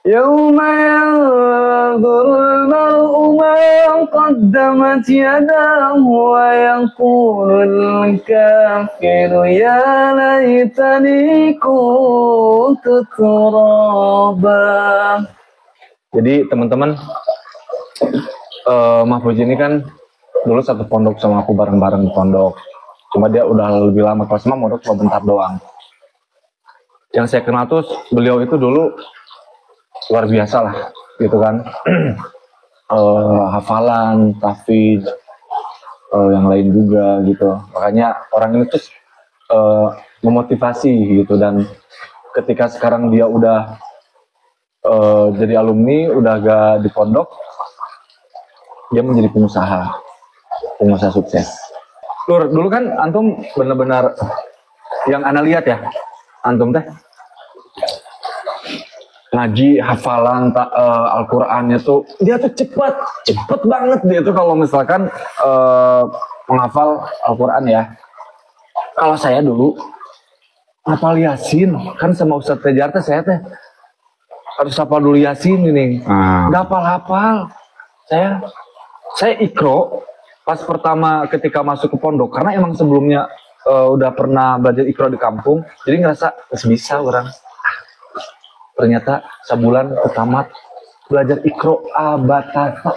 يوم ينظر المرء ما قدمت يداه ويقول الكافر يا ليتني كنت ترابا. Jadi teman-teman, Mahfudz ini kan dulu satu pondok sama aku, bareng-bareng di pondok. Cuma dia udah lebih lama, kelas 5 mondok cuma bentar doang. Yang saya kenal tuh beliau itu dulu luar biasa lah, gitu kan. Hafalan, tahfidz, yang lain juga gitu. Makanya orang ini tuh memotivasi gitu. Dan ketika sekarang dia udah jadi alumni, udah gak di pondok, dia menjadi pengusaha sukses. Lur, dulu kan antum benar-benar yang ana lihat ya, antum teh ngaji, hafalan Al-Qur'annya tuh dia tuh cepet banget dia tuh kalau misalkan menghafal Al-Qur'an ya. Kalau saya dulu hafal Yasin kan sama Ustadz Tejar teh, saya teh harus hafal dulu Yasin ini. Gak hafal-hafal. Saya ikro pas pertama ketika masuk ke pondok, karena emang sebelumnya udah pernah belajar ikro di kampung, jadi ngerasa bisa orang. Ternyata sebulan tamat belajar ikro abatata.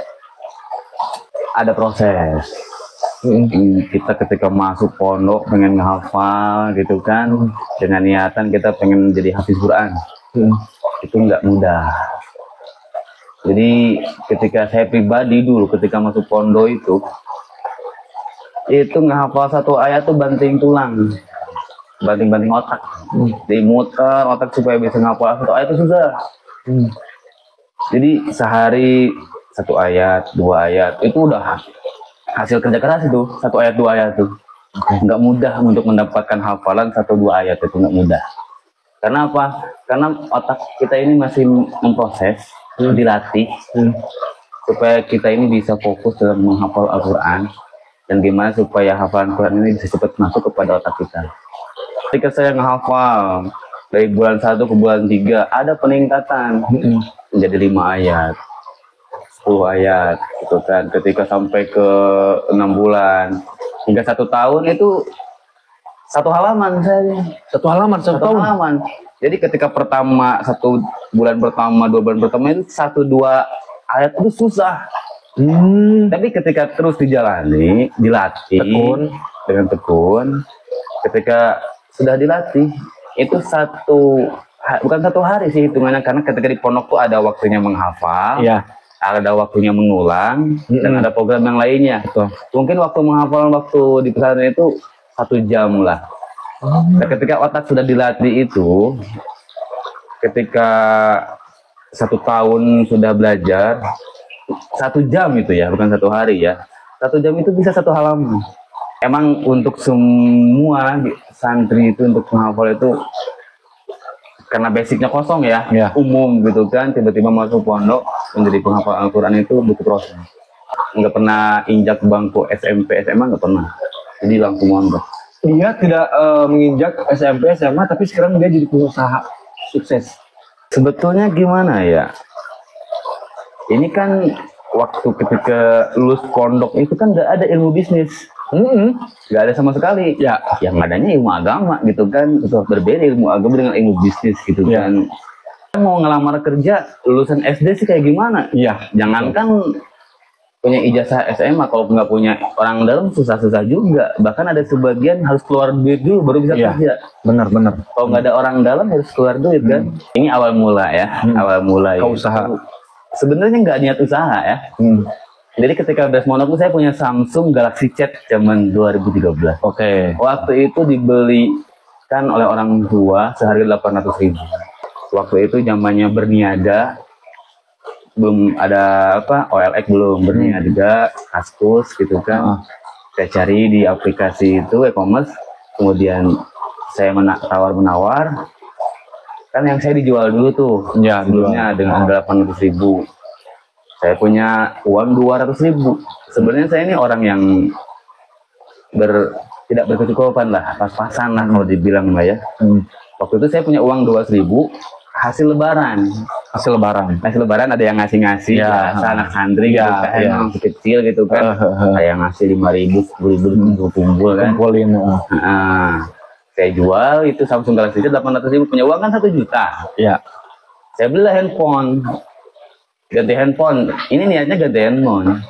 Ada proses. Kita ketika masuk pondok pengen ngehafal gitu kan, dengan niatan kita pengen jadi hafiz Quran. Itu nggak mudah. Jadi ketika saya pribadi dulu ketika masuk pondok itu ngehafal satu ayat tuh banting tulang, banting otak, dimuter otak supaya bisa ngehafal satu ayat itu susah. Jadi sehari satu ayat, 2 ayat itu udah hasil kerja keras itu, 1 ayat 2 ayat tuh. Nggak mudah untuk mendapatkan hafalan 1-2 ayat, itu nggak mudah. Karena apa? Karena otak kita ini masih memproses, dilatih supaya kita ini bisa fokus dalam menghafal Al-Quran. Dan gimana supaya hafalan Quran ini bisa cepat masuk kepada otak kita. Ketika saya menghafal dari bulan 1 ke bulan 3 ada peningkatan menjadi 5 ayat, 10 ayat gitu kan. Ketika sampai ke 6 bulan hingga 1 tahun itu 1 halaman saya. 1 halaman. Jadi ketika pertama 1 bulan pertama, 2 bulan pertama itu 1-2 ayat itu susah. Tapi ketika terus dijalani, dilatih dengan tekun, ketika sudah dilatih itu bukan 1 hari sih hitungannya, karena ketika di pondok tuh ada waktunya menghafal, ada waktunya mengulang, dan ada program yang lainnya. Mungkin waktu menghafal waktu di pesantren itu 1 jam lah. Nah, ketika otak sudah dilatih itu, ketika 1 tahun sudah belajar 1 jam itu ya, bukan 1 hari ya. 1 jam itu bisa 1 halaman. Emang untuk semua santri itu untuk menghafal itu karena basicnya kosong ya, umum gitu kan. Tiba-tiba masuk pondok menjadi penghafal Al-Quran itu butuh proses. Nggak pernah injak bangku SMP, SMA nggak pernah. Jadi langsung mondok. Dia tidak menginjak SMP, SMA, tapi sekarang dia jadi pengusaha sukses. Sebetulnya gimana ya? Ini kan waktu ketika lulus pondok itu kan nggak ada ilmu bisnis, nggak ada sama sekali. Ya, yang adanya ilmu agama gitu kan. Berbeda ilmu agama dengan ilmu bisnis gitu kan. Mau ngelamar kerja lulusan SD sih kayak gimana? Jangankan punya ijazah SMA, kalau nggak punya orang dalam susah-susah juga. Bahkan ada sebagian harus keluar duit dulu baru bisa kerja. Benar. Kalau nggak ada orang dalam harus keluar duit kan. Ini awal mula ya, awal mula ya. Usaha. Sebenarnya nggak niat usaha ya. Jadi ketika beres mondok saya punya Samsung Galaxy Chat zaman 2013. Waktu itu dibelikan oleh orang tua seharga 800.000. Waktu itu zamannya berniaga, belum ada OLX belum, berniaga, Kaskus gitu kan. Saya cari di aplikasi itu e-commerce, kemudian saya tawar-menawar. Kan yang saya dijual dulu tuh, sebelumnya dengan harga 800.000. Saya punya uang 200.000. Sebenarnya saya ini orang yang tidak berkecukupan lah, pas-pasan lah kalau dibilang lah ya. Waktu itu saya punya uang 200.000 hasil lebaran. Hasil lebaran. Nasi lebaran ada yang ngasih-ngasih, Iya. biasa anak santri gitu Iya, kan, iya. masih kecil gitu kan. Ada yang ngasih 5.000, 10.000 kumpul kan. Kumpulin. Saya jual itu Samsung Galaxy itu 800.000, punya uang kan 1 juta. Iya. Saya beli handphone, ganti handphone. Ini niatnya ganti handphone.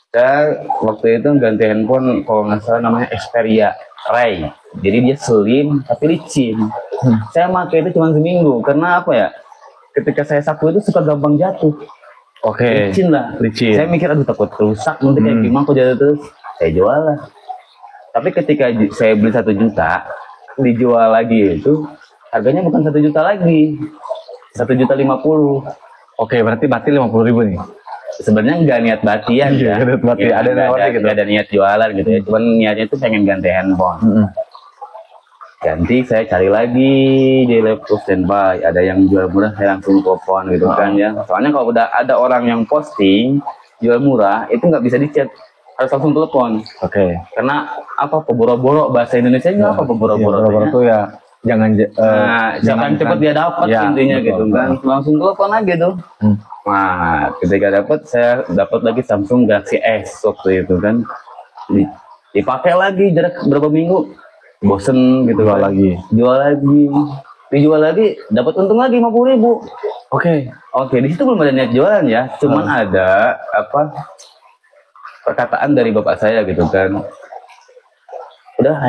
Saya waktu itu ganti handphone kalau nggak salah namanya Xperia Ray. Jadi dia slim tapi licin. Saya pakai itu cuma seminggu karena apa ya? Ketika saya sapu itu suka gampang jatuh. Oke. Licin lah. Licin. Saya mikir aduh takut rusak nanti kayak gimana kok jatuh terus. Saya jual lah. Tapi ketika saya beli 1 juta, dijual lagi itu harganya bukan 1 juta lagi, 1.050.000. Oke, berarti batil 50.000 nih. Sebenarnya nggak niat batian ya, Niat batian. Ya, Ada nggak niat gitu. nggak ada niat jualan gitu ya, cuman niatnya itu pengen ganti handphone. Ganti, saya cari lagi di laptop standby, ada yang jual murah saya langsung telepon gitu kan ya. Soalnya kalau udah ada orang yang posting jual murah itu nggak bisa dicat, harus langsung telepon. Oke. Karena apa, peboro-boro, bahasa Indonesia-nya apa peboro-boro? Peboro-boro tuh ya jangan Siapa yang cepat dia dapat Ya, intinya betul. gitu kan, langsung telepon aja tuh. Nah, ketika dapat, saya dapat lagi Samsung Galaxy S waktu itu kan. Dipakai lagi jarak berapa minggu, bosen gitu Jual kan. lagi. Jual lagi, dijual lagi, dapat untung lagi 50.000. Oke. Oke, di situ belum ada niat jualan ya, cuman ada apa perkataan dari bapak saya gitu kan. Udah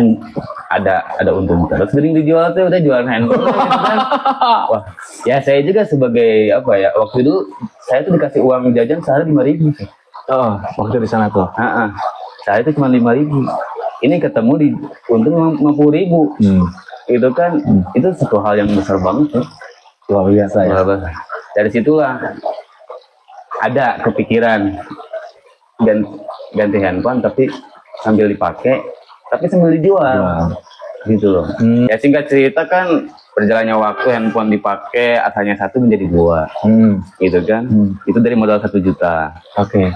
ada untung terus, mending dijual tuh, udah jualan handphone gitu kan. Wah, ya saya juga sebagai apa ya, waktu itu saya tuh dikasih uang jajan sehari 5.000. Oh, waktu di sana tuh. Saya itu cuma 5.000. Ini ketemu di untung 50.000. Itu kan itu satu hal yang besar banget ya. Luar biasa ya. Dari situlah ada kepikiran ganti handphone tapi sambil dipakai, tapi sambil dijual. Gitu loh. Ya singkat cerita kan, berjalannya waktu handphone dipakai asalnya 1 menjadi 2. Gitu kan. Itu dari modal 1 juta. Oke.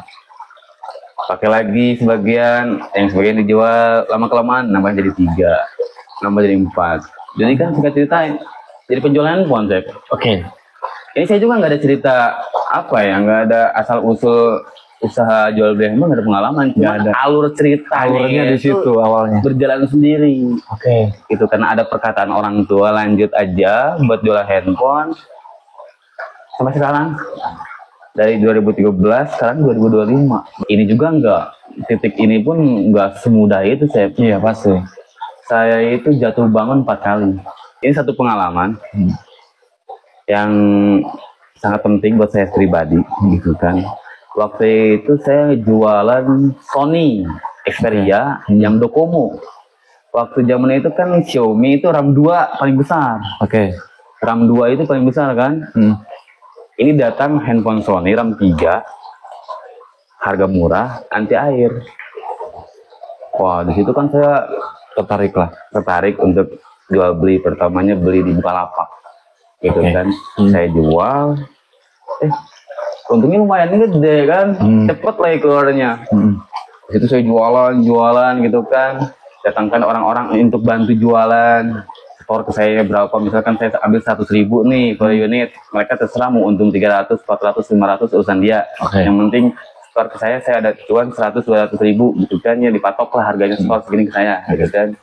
Pakai lagi sebagian, yang sebagian dijual, lama kelamaan nambah jadi 3, nambah jadi 4. Jadi kan singkat cerita jadi penjual handphone saya. Oke. Ini saya juga nggak ada cerita apa ya, nggak ada asal usul usaha jual beli handphone, nggak ada pengalaman. Cuma ada alur cerita, Alurnya di situ awalnya. berjalan sendiri. Oke. Itu karena ada perkataan orang tua, lanjut aja buat jualan handphone sampai sekarang. Dari 2013 sekarang 2025. Ini juga enggak, titik ini pun enggak semudah itu saya. Iya pasti. Saya itu jatuh bangun 4 kali. Ini satu pengalaman yang sangat penting buat saya pribadi gitu kan. Waktu itu saya jualan Sony Xperia yang Docomo. Waktu zaman itu kan Xiaomi itu RAM 2 paling besar. Oke. RAM 2 itu paling besar kan. Ini datang handphone Sony RAM 3, harga murah, anti air. Wah, di situ kan saya tertarik untuk jual beli. Pertamanya beli di Bukalapak, gitu kan. Saya jual, untungnya lumayan gede kan, cepet lah keluarnya. Di situ saya jualan gitu kan, datangkan orang-orang untuk bantu jualan. Store ke saya berapa, misalkan saya ambil 100.000 nih per unit, mereka terserah mau untung 300, 400, 500 urusan dia. Yang penting store ke saya ada cuan 100, 200.000 gitu kan, ya dipatok lah harganya store segini ke saya gitu kan.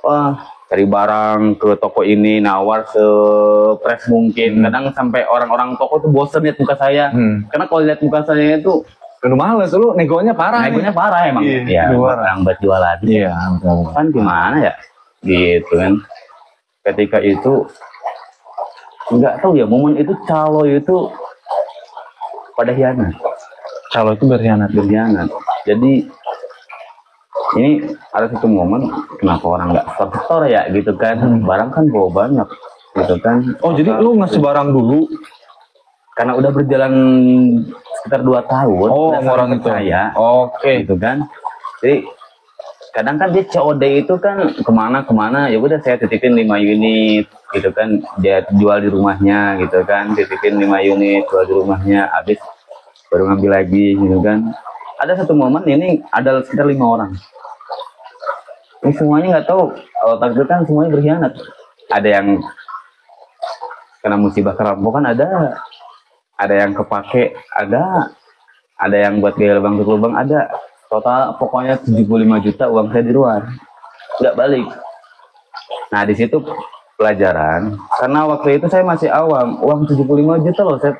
Wah, cari barang ke toko ini, nawar sepres mungkin. Kadang sampai orang-orang toko tuh bosen lihat muka saya, karena kalau lihat muka saya itu Aduh males, lu negonya parah. negonya parah emang. Ya, orang buat jualan. Iya, Kan gimana ya, gitu kan. Ketika itu nggak tahu ya, momen itu calo itu pada hianat. Kalau itu berkhianat. Jadi ini ada satu momen, kenapa orang nggak store ya gitu kan. Barang kan bawa banyak gitu kan. Oh, jadi lu ngasih barang dulu? Karena udah berjalan sekitar 2 tahun. Oh, udah orang itu. percaya. Oke. Gitu kan. Jadi kadang kan dia COD itu kan kemana ya udah saya titipin 5 unit gitu kan, dia jual di rumahnya gitu kan, titipin 5 unit jual di rumahnya, habis baru ngambil lagi gitu kan. Ada satu momen ini ada sekitar 5 orang, ini semuanya nggak tahu, kalau takdir kan semuanya berkhianat. Ada yang Karena musibah kerampokan ada yang kepake, ada yang buat gaya lubang ada. Total pokoknya 75 juta uang saya di luar, nggak balik. Nah di situ pelajaran, karena waktu itu saya masih awam, uang 75 juta loh, saya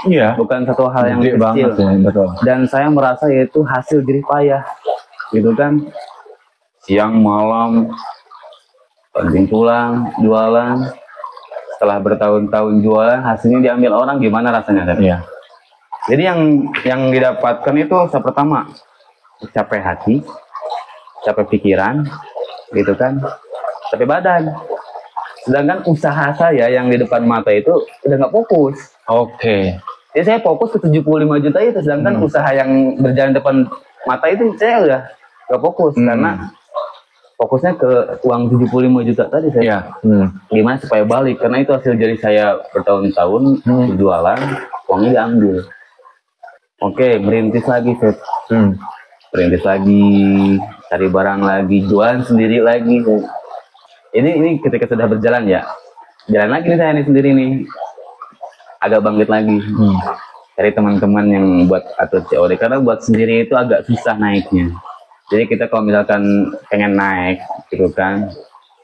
Iya. bukan satu hal yang Gede kecil. banget ya, betul. Dan saya merasa itu hasil jerih payah, gitu kan. Siang malam banting tulang, jualan. Setelah bertahun-tahun jualan, hasilnya diambil orang, gimana rasanya? Iya. Jadi yang didapatkan itu pertama capek hati, capek pikiran, gitu kan, capek badan. Sedangkan usaha saya yang di depan mata itu udah nggak fokus. Oke. Jadi saya fokus ke 75 juta itu, sedangkan usaha yang berjalan depan mata itu saya udah nggak fokus karena fokusnya ke uang 75 juta tadi saya. Iya. Gimana supaya balik, karena itu hasil dari saya bertahun-tahun berjualan, uangnya diambil. Oke, merintis lagi, Fet. Merintis lagi, cari barang lagi, jualan sendiri lagi. Ini ketika sudah berjalan ya, jalan lagi nih saya ini sendiri nih, agak bangkit lagi. Cari teman-teman yang buat atau COD, karena buat sendiri itu agak susah naiknya. Jadi kita kalau misalkan pengen naik, gitu kan,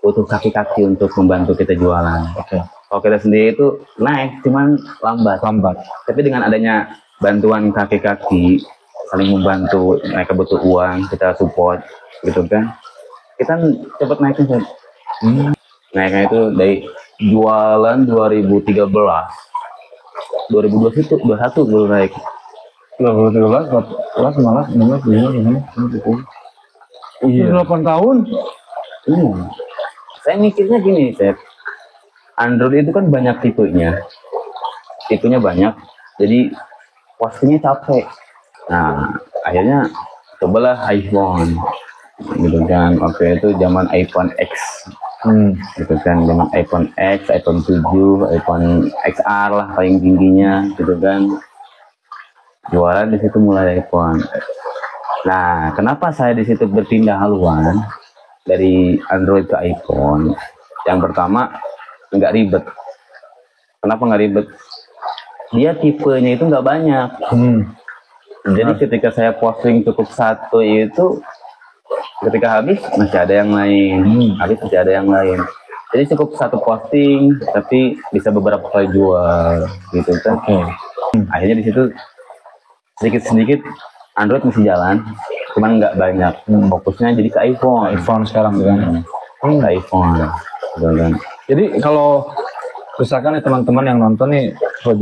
butuh kaki-kaki untuk membantu kita jualan. Oke. Kalau kita sendiri itu naik, cuman lambat. Tapi dengan adanya bantuan kaki-kaki, saling membantu, mereka butuh uang, kita support, gitu kan, kita cepat naiknya. Naiknya itu dari jualan 2013, 2021 baru naik. 2013, 14, 15, 16, 17, 18, 19, 20. Iya. 8 tahun. Saya mikirnya gini, Chef. Android itu kan banyak tipenya banyak, jadi postingnya capek. Nah, akhirnya cobalah iPhone, gitu kan. Oke, itu zaman iPhone X, gitu kan, zaman iPhone X, iPhone 7, iPhone XR lah paling tingginya, gitu kan. Jualan di situ mulai iPhone. Nah, kenapa saya di situ berpindah haluan dari Android ke iPhone? Yang pertama, nggak ribet. Kenapa nggak ribet? Dia tipenya itu nggak banyak. Jadi ketika saya posting cukup satu itu, ketika habis masih ada yang lain, Jadi cukup satu posting, tapi bisa beberapa kali jual, gitu kan. Akhirnya di situ sedikit-sedikit Android masih jalan, cuman nggak banyak. Fokusnya jadi ke iPhone. iPhone sekarang kan. Ke iPhone. Gitu kan. Jadi kalau misalkan nih teman-teman yang nonton nih,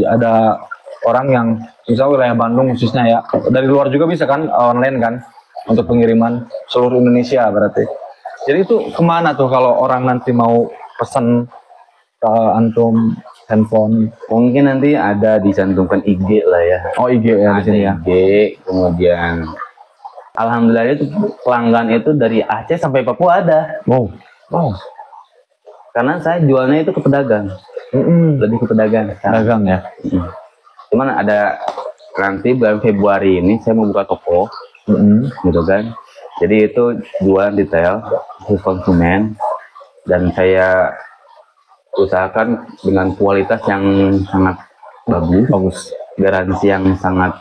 ada orang yang misalnya wilayah Bandung khususnya ya, dari luar juga bisa kan, online kan, untuk pengiriman seluruh Indonesia berarti. Jadi itu kemana tuh kalau orang nanti mau pesan ke antum handphone? Mungkin nanti ada dicantumkan IG lah ya. Oh, IG ya di sini ya. IG, kemudian alhamdulillah itu pelanggan itu dari Aceh sampai Papua ada. Wow. Karena saya jualnya itu ke pedagang. Lebih ke pedagang. Dagang ya. Cuman ada nanti bulan Februari ini saya mau buka toko, gitu kan. Jadi itu jualan detail khusus konsumen, dan saya usahakan dengan kualitas yang sangat bagus, garansi yang sangat,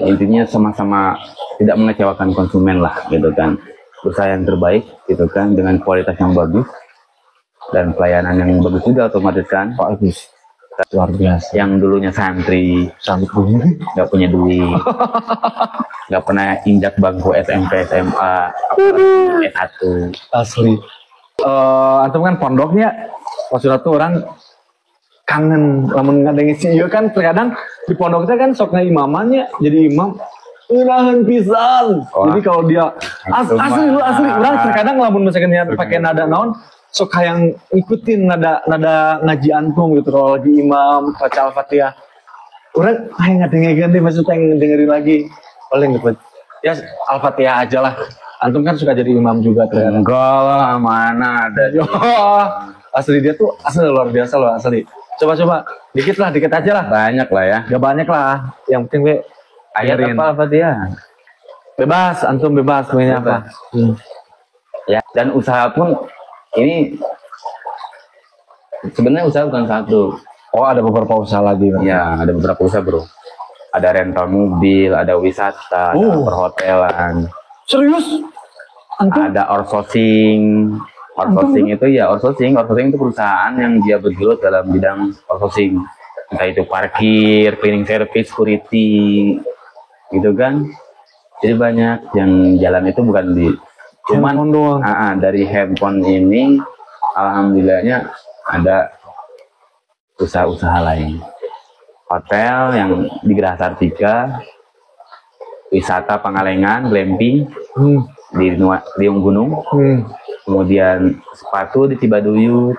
intinya sama-sama tidak mengecewakan konsumen lah, gitu kan. Usaha yang terbaik, gitu kan, dengan kualitas yang bagus dan pelayanan yang bagus juga otomatis kan. Bagus. Luar biasa. Yang dulunya santri, nggak punya duit, nggak pernah injak bangku SMP, SMA, S1. Asli. Antum kan pondoknya, maksudnya tuh orang kangen, lamun ngadengin si iya kan terkadang di pondoknya kan soknya imamannya jadi imam. Urahan pisan. Jadi kalau dia asli orang terkadang lamun misalkan dia pakai nada naon, sok yang ikutin nada ngaji antum gitu kalau lagi imam baca Al-Fatihah. Orang yang ngadengin deh, maksudnya yang dengerin lagi. Paling gitu. Ya Al-Fatihah aja lah. Antum kan suka jadi imam juga terkadang. Enggak lah, mana ada. Asli dia tuh asli luar biasa loh, asli. Coba dikit aja lah. Banyak lah ya. Gak banyak lah. Yang penting we Ayat dengerin. apa Al-Fatihah? Bebas, antum bebas pengennya apa. Ya, dan usaha pun ini sebenarnya usaha bukan satu. Oh, ada beberapa usaha lagi. Bang. Ya, ada beberapa usaha bro. Ada rental mobil, ada wisata, ada perhotelan. Serius? Antum? Ada outsourcing. Outsourcing itu ya outsourcing itu perusahaan yang dia bergelut dalam bidang outsourcing. Entah itu parkir, cleaning service, security, gitu kan. Jadi banyak yang jalan itu bukan di cuman dari handphone ini alhamdulillahnya ada usaha-usaha lain. Hotel yang di Geraha Sartika, wisata Pangalengan, glamping di Gunung, kemudian sepatu di Cibaduyut.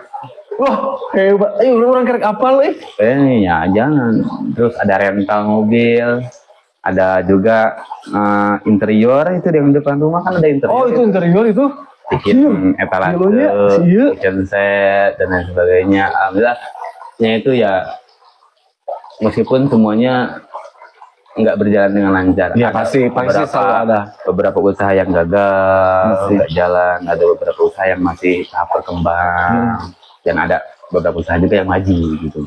Wah, hebat. Ayo, orang kerek apal Ya jangan. Terus ada rental mobil, ada juga interior itu di depan rumah kan ada interior. Oh, itu interior itu? Bikin etalase, kitchen set dan lain sebagainya. Alhamdulillahnya itu ya meskipun semuanya nggak berjalan dengan lancar. Ya pasti selalu ada beberapa usaha yang gagal, nggak jalan. Ada beberapa usaha yang masih tahap berkembang, dan ada beberapa usaha juga yang maju gitu.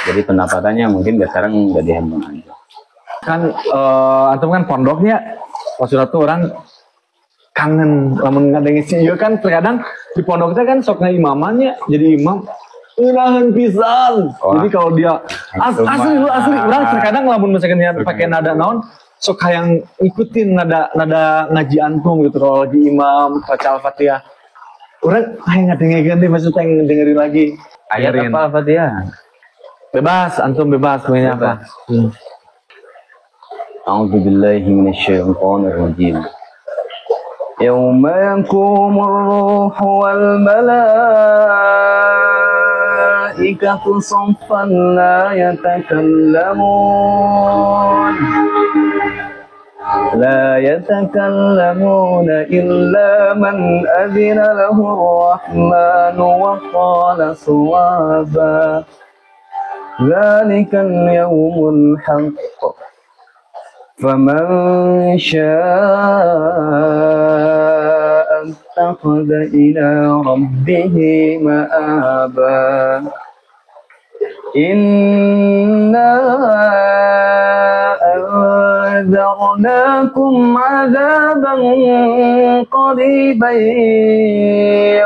Jadi pendapatannya mungkin sekarang nggak dihimbau aja. Kan antum kan pondoknya, maksudnya tuh orang kangen lamun ngadengin si iya kan terkadang di pondoknya kan soknya imamannya jadi imam irahan pisan. Jadi kalau dia asli orang terkadang lamun misalkan dia pakai nada naon sok yang ikutin nada ngaji antum gitu kalau lagi imam baca Al-Fatihah. Orang ngadengin ganti maksudnya dengerin lagi. Ayat apa Al-Fatihah? Bebas, antum bebas punya apa? A'udzubillahi minasyaitonir rajim. Yauma yakumur ruhu wal malaikatu saffan la yatakallamuna illa man adina lahu ar-rahmanu wa qala sawaba. Dzalikal yawmul haqq. فمن شاء اتخذ إلى ربه مآبا إنا أنذرناكم عذابا قريبا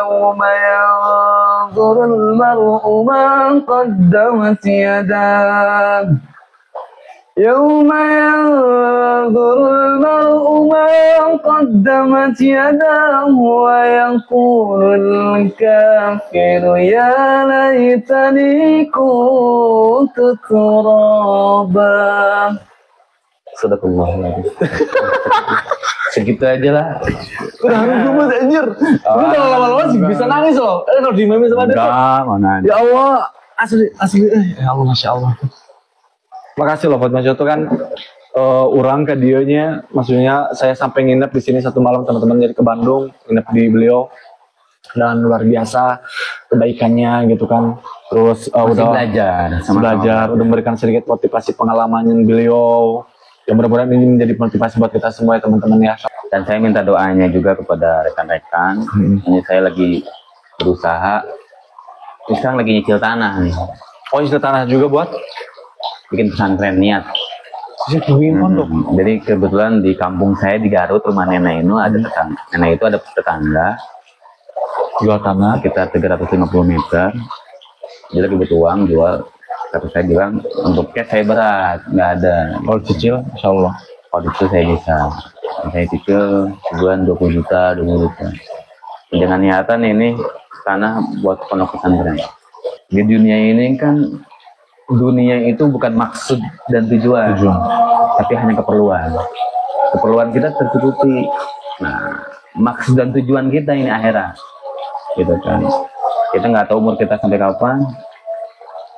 يوم ينظر المرء ما قدمت يداه يوم ينظر المرء ما قدمت يداه ويقول الكافر يا ليتني كنت ترابا. Sadaqallahul segitu aja lah. Udah gemes anjir. Lu kalau lama-lama sih bisa nangis loh. Kalau di meme sama dia. Enggak, mana. Ya Allah, asli ya Allah, Masya Allah. Makasih loh buat Mas Yoto kan orang ke dionya, maksudnya saya sampai nginep di sini satu malam teman-teman jadi ke Bandung nginep di beliau dan luar biasa kebaikannya gitu kan. Terus udah belajar, udah memberikan sedikit motivasi pengalaman beliau. Yang mudah-mudahan ini menjadi motivasi buat kita semua ya teman-teman ya. Dan saya minta doanya juga kepada rekan-rekan. Ini saya lagi berusaha, sekarang lagi nyicil tanah nih. Oh nyicil tanah juga buat? Bikin pesantren niat. Jadi kebetulan di kampung saya di Garut rumah nenek itu ada tetangga. Nenek itu ada tetangga jual tanah sekitar 350 meter. Dia lagi butuh uang jual. Tapi saya bilang untuk cash saya berat, nggak ada. Kalau cicil, insya Allah. Kalau itu saya bisa. Saya cicil sebulan 20 juta. Dengan niatan ini tanah buat pondok pesantren. Di dunia ini kan dunia itu bukan maksud dan tujuan, tapi hanya keperluan. Keperluan kita tercukupi. Nah, maksud dan tujuan kita ini akhirat, gitu kan. Kita nggak tahu umur kita sampai kapan,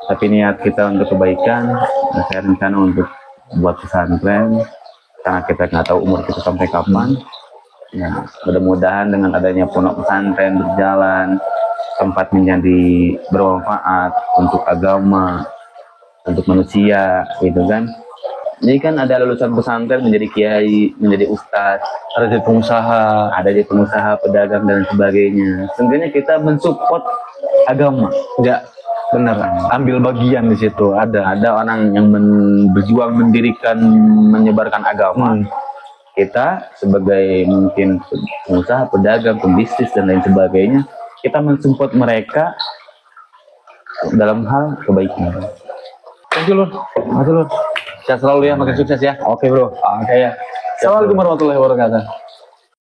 tapi niat kita untuk kebaikan. Nah, saya rencana untuk buat pesantren, karena kita nggak tahu umur kita sampai kapan. Nah, mudah-mudahan dengan adanya pondok pesantren berjalan, tempat menjadi bermanfaat untuk agama, untuk manusia, gitu kan. Jadi kan ada lulusan pesantren menjadi kiai, menjadi ustadz, ada jadi pengusaha, pedagang dan sebagainya. Sebenarnya kita mensupport agama, bener. Ambil bagian di situ. Ada orang yang berjuang mendirikan, menyebarkan agama. Kita sebagai mungkin pengusaha, pedagang, pembisnis dan lain sebagainya, kita mensupport mereka dalam hal kebaikan. Thank you, Lur. Makasih, Lur. Sehat selalu ya, makin sukses ya. Oke bro. Oke ya. Assalamualaikum warahmatullahi wabarakatuh.